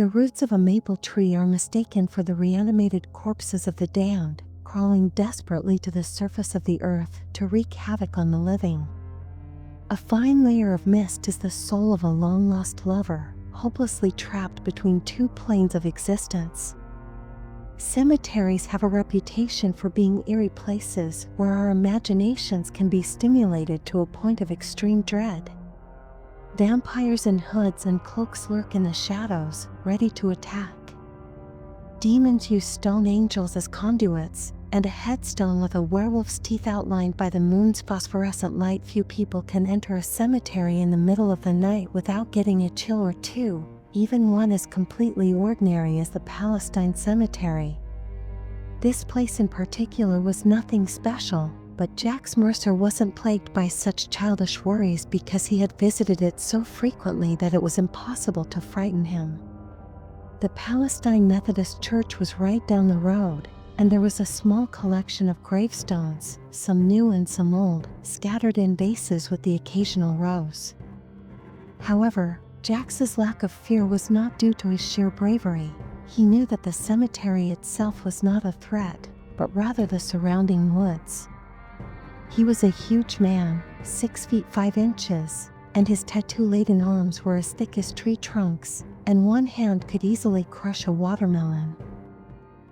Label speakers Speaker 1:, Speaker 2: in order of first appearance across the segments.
Speaker 1: The roots of a maple tree are mistaken for the reanimated corpses of the damned, crawling desperately to the surface of the earth to wreak havoc on the living. A fine layer of mist is the soul of a long-lost lover, hopelessly trapped between two planes of existence. Cemeteries have a reputation for being eerie places where our imaginations can be stimulated to a point of extreme dread. Vampires in hoods and cloaks lurk in the shadows, ready to attack. Demons use stone angels as conduits, and a headstone with a werewolf's teeth outlined by the moon's phosphorescent light. Few people can enter a cemetery in the middle of the night without getting a chill or two, even one as completely ordinary as the Palestine Cemetery. This place in particular was nothing special, but Jax Mercer wasn't plagued by such childish worries because he had visited it so frequently that it was impossible to frighten him. The Palestine Methodist Church was right down the road, and there was a small collection of gravestones, some new and some old, scattered in vases with the occasional rose. However, Jax's lack of fear was not due to his sheer bravery. He knew that the cemetery itself was not a threat, but rather the surrounding woods. He was a huge man, 6 feet 5 inches, and his tattoo-laden arms were as thick as tree trunks, and one hand could easily crush a watermelon.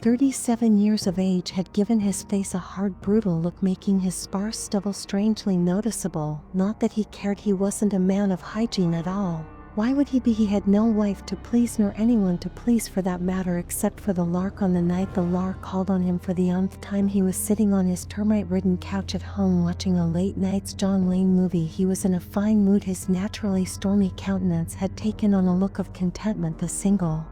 Speaker 1: 37 years of age had given his face a hard, brutal look, making his sparse stubble strangely noticeable. Not that he cared, he wasn't a man of hygiene at all. Why would he be? He had no wife to please nor anyone to please for that matter, except for the Lark. On the night the Lark called on him for the nth time, he was sitting on his termite-ridden couch at home watching a late-night's John Wayne movie. He was in a fine mood. His naturally stormy countenance had taken on a look of contentment. The single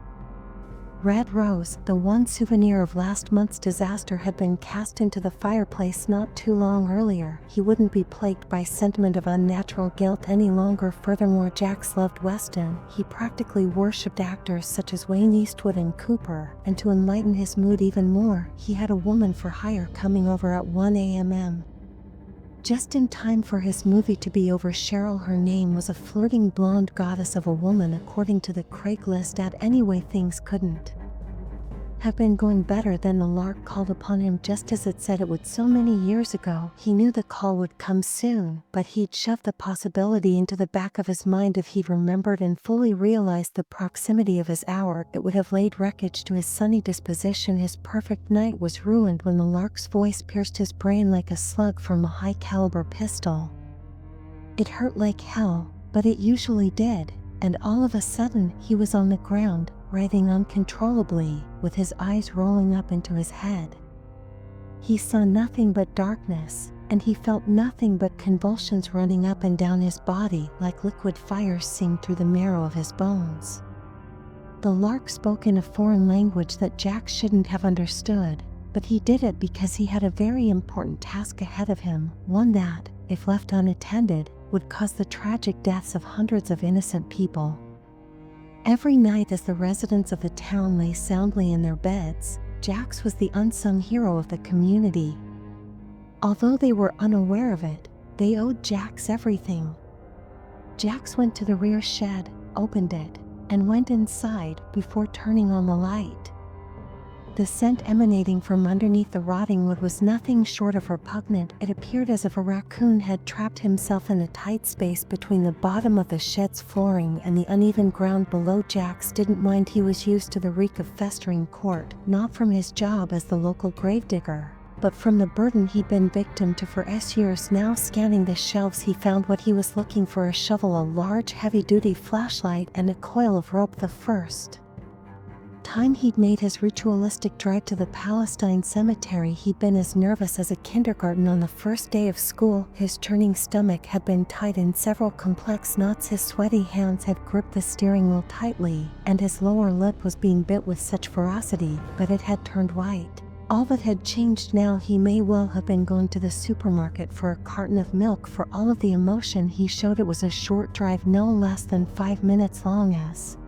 Speaker 1: red rose, the one souvenir of last month's disaster, had been cast into the fireplace not too long earlier. He wouldn't be plagued by sentiment of unnatural guilt any longer. Furthermore, Jax loved Weston. He practically worshipped actors such as Wayne Eastwood and Cooper, and to enlighten his mood even more, he had a woman for hire coming over at 1 a.m. Just in time for his movie to be over. Cheryl, her name, was a flirting blonde goddess of a woman according to the Craigslist ad. Anyway, things couldn't have been going better than the Lark called upon him just as it said it would so many years ago. He knew the call would come soon, but he'd shoved the possibility into the back of his mind. If he'd remembered and fully realized the proximity of his hour, it would have laid wreckage to his sunny disposition. His perfect night was ruined when the Lark's voice pierced his brain like a slug from a high-caliber pistol. It hurt like hell, but it usually did, and all of a sudden he was on the ground, writhing uncontrollably, with his eyes rolling up into his head. He saw nothing but darkness, and he felt nothing but convulsions running up and down his body like liquid fire seamed through the marrow of his bones. The Lark spoke in a foreign language that Jax shouldn't have understood, but he did it because he had a very important task ahead of him, one that, if left unattended, would cause the tragic deaths of hundreds of innocent people. Every night as the residents of the town lay soundly in their beds, Jax was the unsung hero of the community. Although they were unaware of it, they owed Jax everything. Jax went to the rear shed, opened it, and went inside before turning on the light. The scent emanating from underneath the rotting wood was nothing short of repugnant. It appeared as if a raccoon had trapped himself in a tight space between the bottom of the shed's flooring and the uneven ground below. Jax didn't mind. He was used to the reek of festering court, not from his job as the local gravedigger, but from the burden he'd been victim to for years now. Scanning the shelves, he found what he was looking for: a shovel, a large heavy-duty flashlight, and a coil of rope. The first time he'd made his ritualistic drive to the Palestine Cemetery, he'd been as nervous as a kindergarten on the first day of school. His churning stomach had been tied in several complex knots, his sweaty hands had gripped the steering wheel tightly, and his lower lip was being bit with such ferocity, but it had turned white. All that had changed now. He may well have been going to the supermarket for a carton of milk. For all of the emotion he showed, it was a short drive, no less than 5 minutes long. As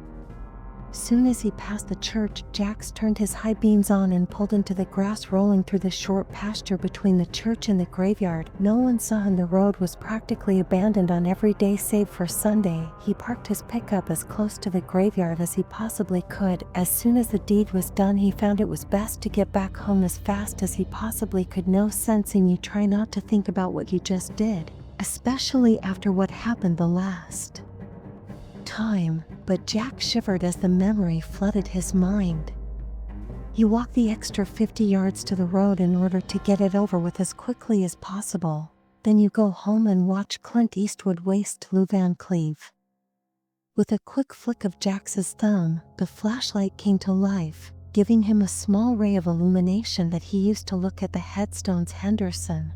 Speaker 1: Soon as he passed the church, Jax turned his high beams on and pulled into the grass rolling through the short pasture between the church and the graveyard. No one saw him. The road was practically abandoned on every day save for Sunday. He parked his pickup as close to the graveyard as he possibly could. As soon as the deed was done, he found it was best to get back home as fast as he possibly could. No sense in you try not to think about what you just did, especially after what happened the last time, but Jack shivered as the memory flooded his mind. He walked the extra 50 yards to the road in order to get it over with as quickly as possible. Then you go home and watch Clint Eastwood waste Lou Van Cleef. With a quick flick of Jax's thumb, the flashlight came to life, giving him a small ray of illumination that he used to look at the headstones. Henderson.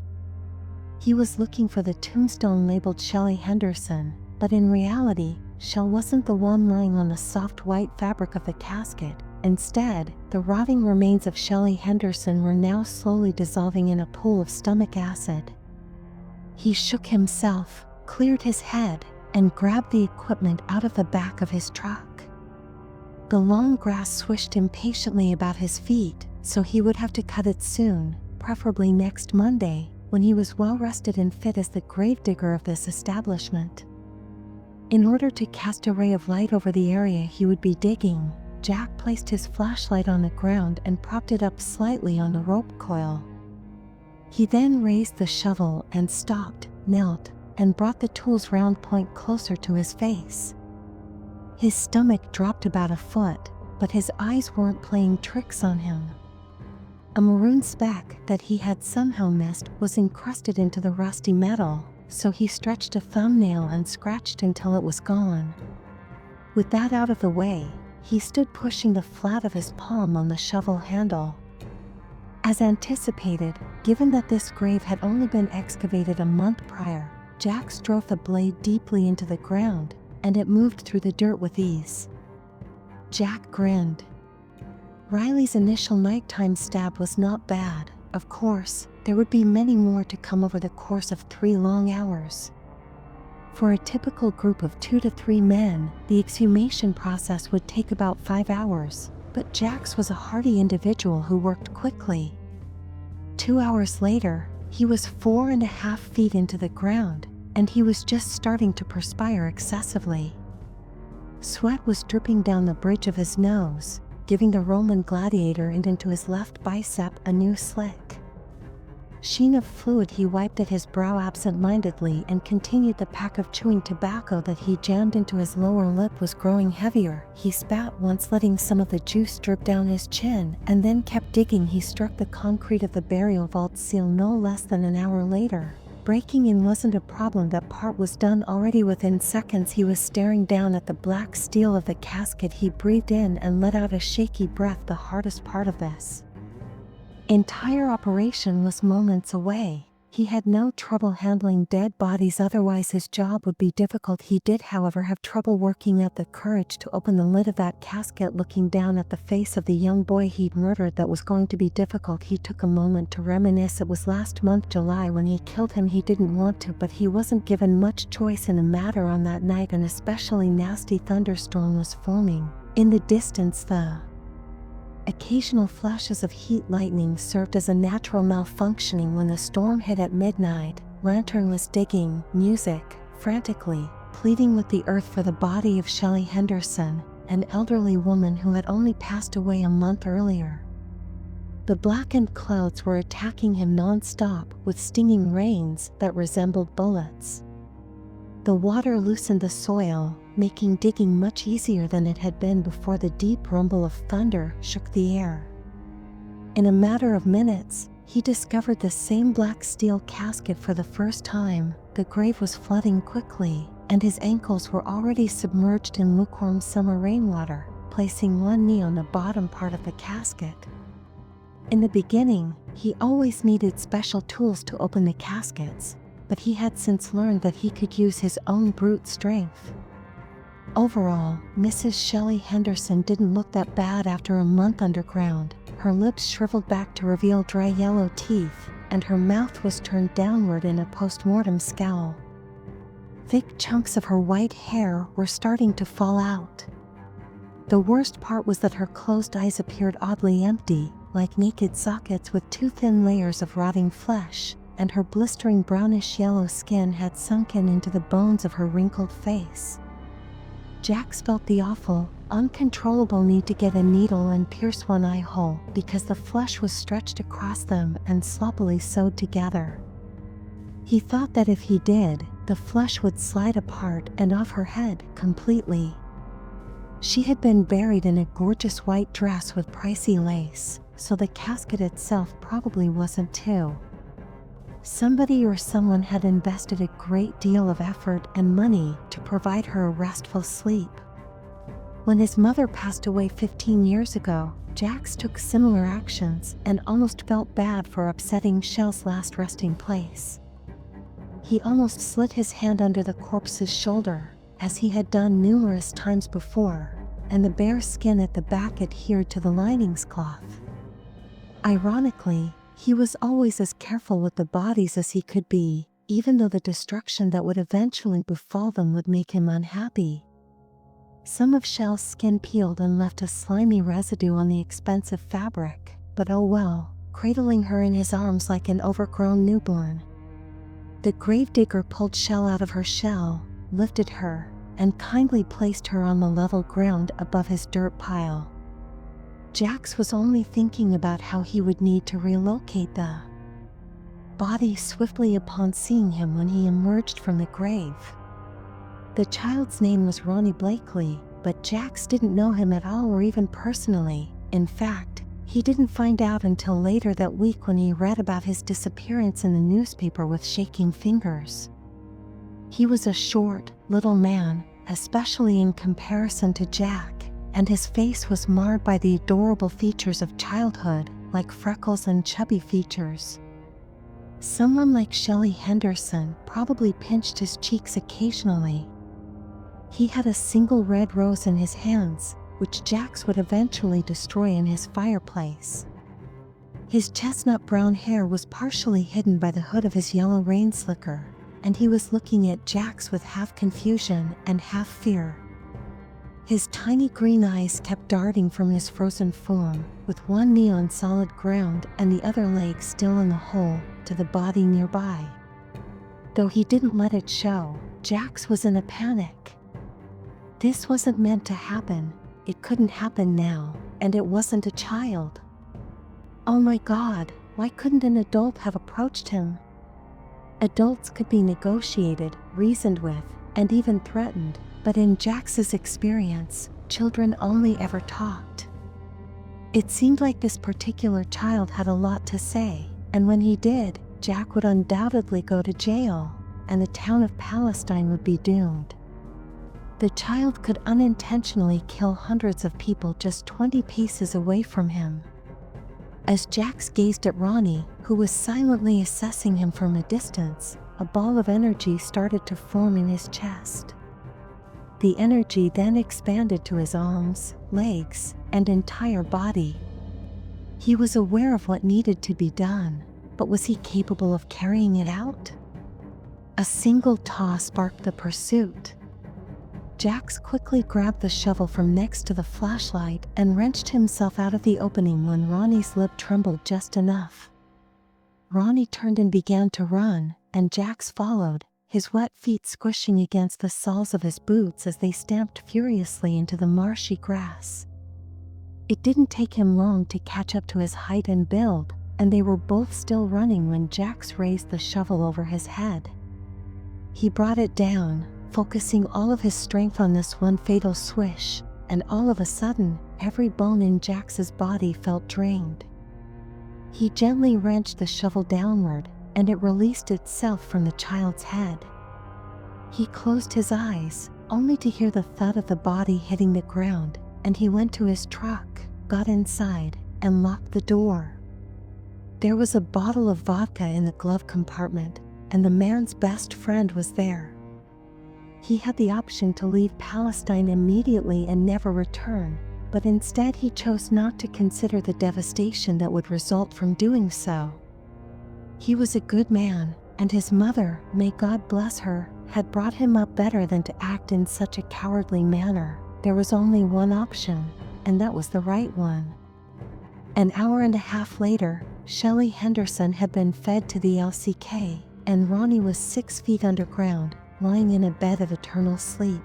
Speaker 1: He was looking for the tombstone labeled Shelley Henderson, but in reality, Shell wasn't the one lying on the soft white fabric of the casket. Instead, the rotting remains of Shelley Henderson were now slowly dissolving in a pool of stomach acid. He shook himself, cleared his head, and grabbed the equipment out of the back of his truck. The long grass swished impatiently about his feet, so he would have to cut it soon, preferably next Monday, when he was well rested and fit as the gravedigger of this establishment. In order to cast a ray of light over the area he would be digging, Jack placed his flashlight on the ground and propped it up slightly on the rope coil. He then raised the shovel and stopped, knelt, and brought the tool's round point closer to his face. His stomach dropped about a foot, but his eyes weren't playing tricks on him. A maroon speck that he had somehow missed was encrusted into the rusty metal, so he stretched a thumbnail and scratched until it was gone. With that out of the way, he stood pushing the flat of his palm on the shovel handle. As anticipated, given that this grave had only been excavated a month prior, Jack drove the blade deeply into the ground, and it moved through the dirt with ease. Jack grinned. Riley's initial nighttime stab was not bad. Of course, there would be many more to come over the course of 3 long hours. For a typical group of 2 to 3 men, the exhumation process would take about 5 hours, but Jax was a hardy individual who worked quickly. 2 hours later, he was 4.5 feet into the ground, and he was just starting to perspire excessively. Sweat was dripping down the bridge of his nose, giving the Roman gladiator into his left bicep a new slick sheen of fluid. He wiped at his brow absent-mindedly and continued. The pack of chewing tobacco that he jammed into his lower lip was growing heavier. He spat once, letting some of the juice drip down his chin, and then kept digging. He struck the concrete of the burial vault seal no less than an hour later. Breaking in wasn't a problem. That part was done already. Within seconds he was staring down at the black steel of the casket. He breathed in and let out a shaky breath. The hardest part of this entire operation was moments away. He had no trouble handling dead bodies, otherwise his job would be difficult. He did, however, have trouble working up the courage to open the lid of that casket. Looking down at the face of the young boy he'd murdered, that was going to be difficult. He took a moment to reminisce. It was last month, July, when he killed him. He didn't want to, but he wasn't given much choice in the matter. On that night, an especially nasty thunderstorm was forming. In the distance, the occasional flashes of heat lightning served as a natural malfunctioning. When the storm hit at midnight, Lantern was digging, music, frantically, pleading with the earth for the body of Shelley Henderson, an elderly woman who had only passed away a month earlier. The blackened clouds were attacking him non-stop, with stinging rains that resembled bullets. The water loosened the soil, making digging much easier than it had been before. The deep rumble of thunder shook the air. In a matter of minutes, he discovered the same black steel casket for the first time. The grave was flooding quickly, and his ankles were already submerged in lukewarm summer rainwater, placing one knee on the bottom part of the casket. In the beginning, he always needed special tools to open the caskets, but he had since learned that he could use his own brute strength. Overall, Mrs. Shelley Henderson didn't look that bad after a month underground. Her lips shriveled back to reveal dry yellow teeth, and her mouth was turned downward in a post-mortem scowl. Thick chunks of her white hair were starting to fall out. The worst part was that her closed eyes appeared oddly empty, like naked sockets with two thin layers of rotting flesh, and her blistering brownish-yellow skin had sunken into the bones of her wrinkled face. Jax felt the awful, uncontrollable need to get a needle and pierce one eye hole because the flesh was stretched across them and sloppily sewed together. He thought that if he did, the flesh would slide apart and off her head completely. She had been buried in a gorgeous white dress with pricey lace, so the casket itself probably wasn't too. Somebody or someone had invested a great deal of effort and money to provide her a restful sleep. When his mother passed away 15 years ago, Jax took similar actions and almost felt bad for upsetting Shell's last resting place. He almost slit his hand under the corpse's shoulder, as he had done numerous times before, and the bare skin at the back adhered to the linings cloth. Ironically, he was always as careful with the bodies as he could be, even though the destruction that would eventually befall them would make him unhappy. Some of Shell's skin peeled and left a slimy residue on the expensive fabric, but oh well, cradling her in his arms like an overgrown newborn. The gravedigger pulled Shell out of her shell, lifted her, and kindly placed her on the level ground above his dirt pile. Jax was only thinking about how he would need to relocate the body swiftly upon seeing him when he emerged from the grave. The child's name was Ronnie Blakely, but Jax didn't know him at all or even personally. In fact, he didn't find out until later that week when he read about his disappearance in the newspaper with shaking fingers. He was a short, little man, especially in comparison to Jack, and his face was marred by the adorable features of childhood, like freckles and chubby features. Someone like Shelley Henderson probably pinched his cheeks occasionally. He had a single red rose in his hands, which Jax would eventually destroy in his fireplace. His chestnut brown hair was partially hidden by the hood of his yellow rain slicker, and he was looking at Jax with half confusion and half fear. His tiny green eyes kept darting from his frozen form, with one knee on solid ground and the other leg still in the hole, to the body nearby. Though he didn't let it show, Jax was in a panic. This wasn't meant to happen, it couldn't happen now, and it wasn't a child. Oh my God, why couldn't an adult have approached him? Adults could be negotiated, reasoned with, and even threatened, but in Jax's experience, children only ever talked. It seemed like this particular child had a lot to say, and when he did, Jack would undoubtedly go to jail, and the town of Palestine would be doomed. The child could unintentionally kill hundreds of people just 20 paces away from him. As Jax gazed at Ronnie, who was silently assessing him from a distance, a ball of energy started to form in his chest. The energy then expanded to his arms, legs, and entire body. He was aware of what needed to be done, but was he capable of carrying it out? A single toss sparked the pursuit. Jax quickly grabbed the shovel from next to the flashlight and wrenched himself out of the opening when Ronnie's lip trembled just enough. Ronnie turned and began to run, and Jax followed, his wet feet squishing against the soles of his boots as they stamped furiously into the marshy grass. It didn't take him long to catch up to his height and build, and they were both still running when Jax raised the shovel over his head. He brought it down, focusing all of his strength on this one fatal swish, and all of a sudden, every bone in Jax's body felt drained. He gently wrenched the shovel downward, and it released itself from the child's head. He closed his eyes, only to hear the thud of the body hitting the ground, and he went to his truck, got inside, and locked the door. There was a bottle of vodka in the glove compartment, and the man's best friend was there. He had the option to leave Palestine immediately and never return, but instead he chose not to consider the devastation that would result from doing so. He was a good man, and his mother, may God bless her, had brought him up better than to act in such a cowardly manner. there was only one option, and that was the right one. An hour and a half later, Shelley Henderson had been fed to the LCK, and Ronnie was 6 feet underground, lying in a bed of eternal sleep.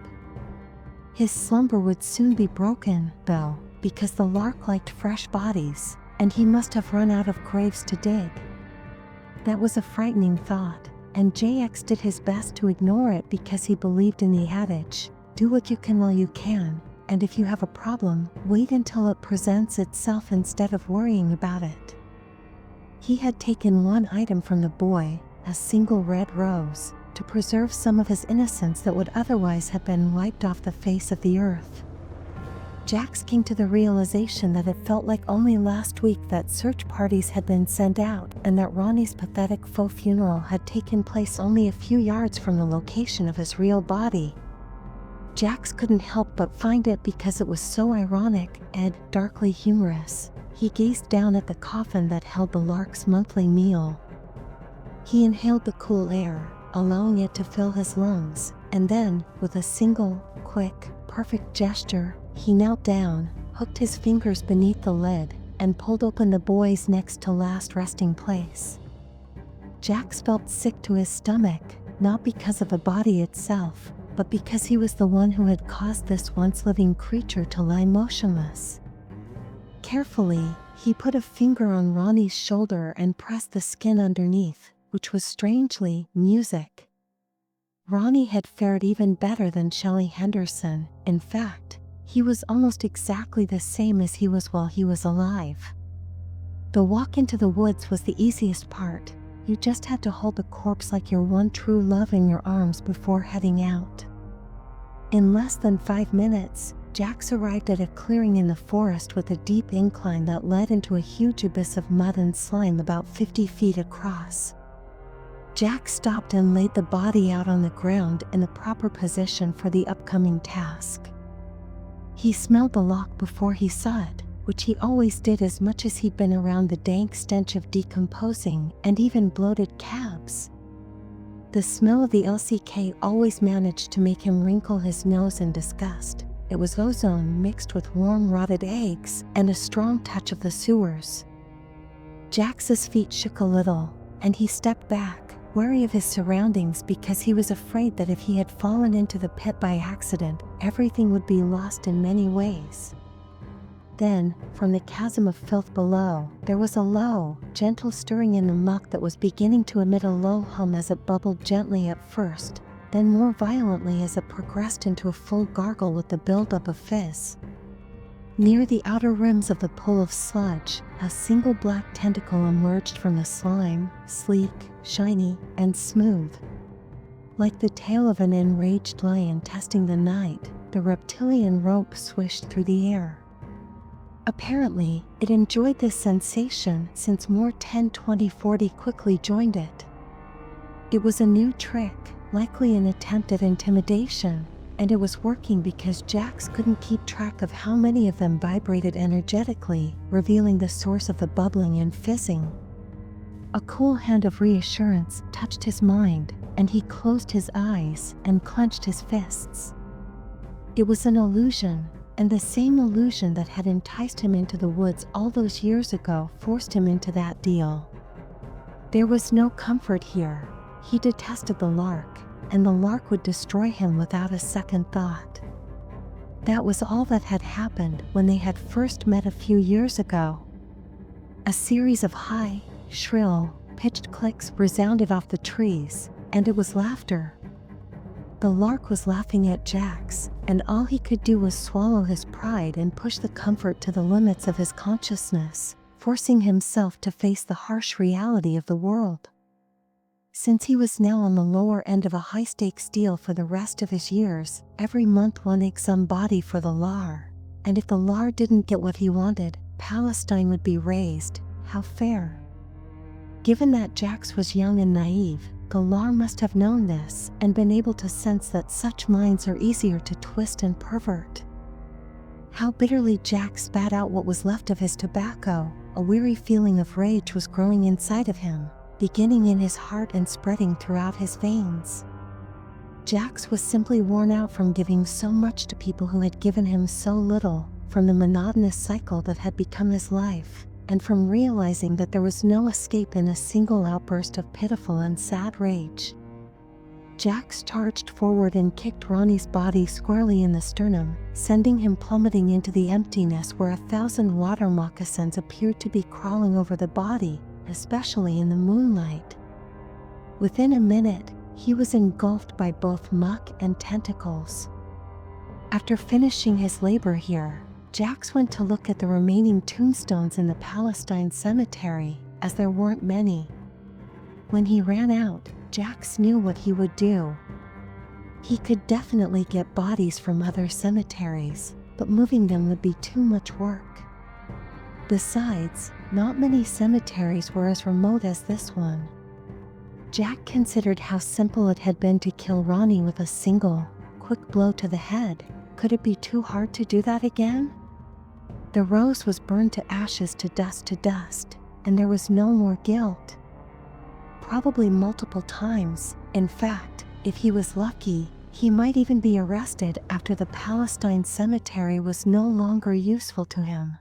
Speaker 1: His slumber would soon be broken, though, because the Lark liked fresh bodies, and he must have run out of graves to dig. That was a frightening thought, and JX did his best to ignore it because he believed in the adage, do what you can while you can, and if you have a problem, wait until it presents itself instead of worrying about it. He had taken one item from the boy, a single red rose, to preserve some of his innocence that would otherwise have been wiped off the face of the earth. Jax came to the realization that it felt like only last week that search parties had been sent out and that Ronnie's pathetic faux funeral had taken place only a few yards from the location of his real body. Jax couldn't help but find it because it was so ironic and darkly humorous. He gazed down at the coffin that held the Lark's monthly meal. He inhaled the cool air, allowing it to fill his lungs, and then, with a single, quick, perfect gesture, he knelt down, hooked his fingers beneath the lid, and pulled open the boy's next to last resting place. Jax felt sick to his stomach, not because of the body itself, but because he was the one who had caused this once living creature to lie motionless. Carefully, he put a finger on Ronnie's shoulder and pressed the skin underneath, which was strangely music. Ronnie had fared even better than Shelley Henderson. In fact, he was almost exactly the same as he was while he was alive. The walk into the woods was the easiest part. You just had to hold the corpse like your one true love in your arms before heading out. In less than 5 minutes, Jax arrived at a clearing in the forest with a deep incline that led into a huge abyss of mud and slime about 50 feet across. Jax stopped and laid the body out on the ground in the proper position for the upcoming task. He smelled the lock before he saw it, which he always did as much as he'd been around the dank stench of decomposing and even bloated cabs. The smell of the LCK always managed to make him wrinkle his nose in disgust. It was ozone mixed with warm rotted eggs and a strong touch of the sewers. Jax's feet shook a little, and he stepped back, wary of his surroundings because he was afraid that if he had fallen into the pit by accident, everything would be lost in many ways. Then, from the chasm of filth below, there was a low, gentle stirring in the muck that was beginning to emit a low hum as it bubbled gently at first, then more violently as it progressed into a full gargle with the buildup of fizz. Near the outer rims of the pool of sludge, a single black tentacle emerged from the slime, sleek, shiny, and smooth. Like the tail of an enraged lion testing the night, the reptilian rope swished through the air. Apparently, it enjoyed this sensation since more 10, 20, 40 quickly joined it. It was a new trick, likely an attempt at intimidation, and it was working because Jax couldn't keep track of how many of them vibrated energetically, revealing the source of the bubbling and fizzing. A cool hand of reassurance touched his mind, and he closed his eyes and clenched his fists. It was an illusion, and the same illusion that had enticed him into the woods all those years ago forced him into that deal. There was no comfort here. He detested the Lark, and the Lark would destroy him without a second thought. That was all that had happened when they had first met a few years ago. A series of high, shrill, pitched clicks resounded off the trees, and it was laughter. The Lark was laughing at Jax, and all he could do was swallow his pride and push the comfort to the limits of his consciousness, forcing himself to face the harsh reality of the world. Since he was now on the lower end of a high-stakes deal for the rest of his years, every month one egg some body for the Lar, and if the Lar didn't get what he wanted, Palestine would be razed. How fair. Given that Jax was young and naive, the Lar must have known this and been able to sense that such minds are easier to twist and pervert. How bitterly Jax spat out what was left of his tobacco. A weary feeling of rage was growing inside of him, beginning in his heart and spreading throughout his veins. Jax was simply worn out from giving so much to people who had given him so little, from the monotonous cycle that had become his life, and from realizing that there was no escape in a single outburst of pitiful and sad rage. Jax charged forward and kicked Ronnie's body squarely in the sternum, sending him plummeting into the emptiness where 1,000 water moccasins appeared to be crawling over the body, especially in the moonlight. Within a minute, he was engulfed by both muck and tentacles. After finishing his labor here, Jax went to look at the remaining tombstones in the Palestine cemetery, as there weren't many. When he ran out, Jax knew what he would do. He could definitely get bodies from other cemeteries, but moving them would be too much work. Besides, not many cemeteries were as remote as this one. Jack considered how simple it had been to kill Ronnie with a single, quick blow to the head. Could it be too hard to do that again? The rose was burned to ashes to dust, and there was no more guilt. Probably multiple times. In fact, if he was lucky, he might even be arrested after the Palestine cemetery was no longer useful to him.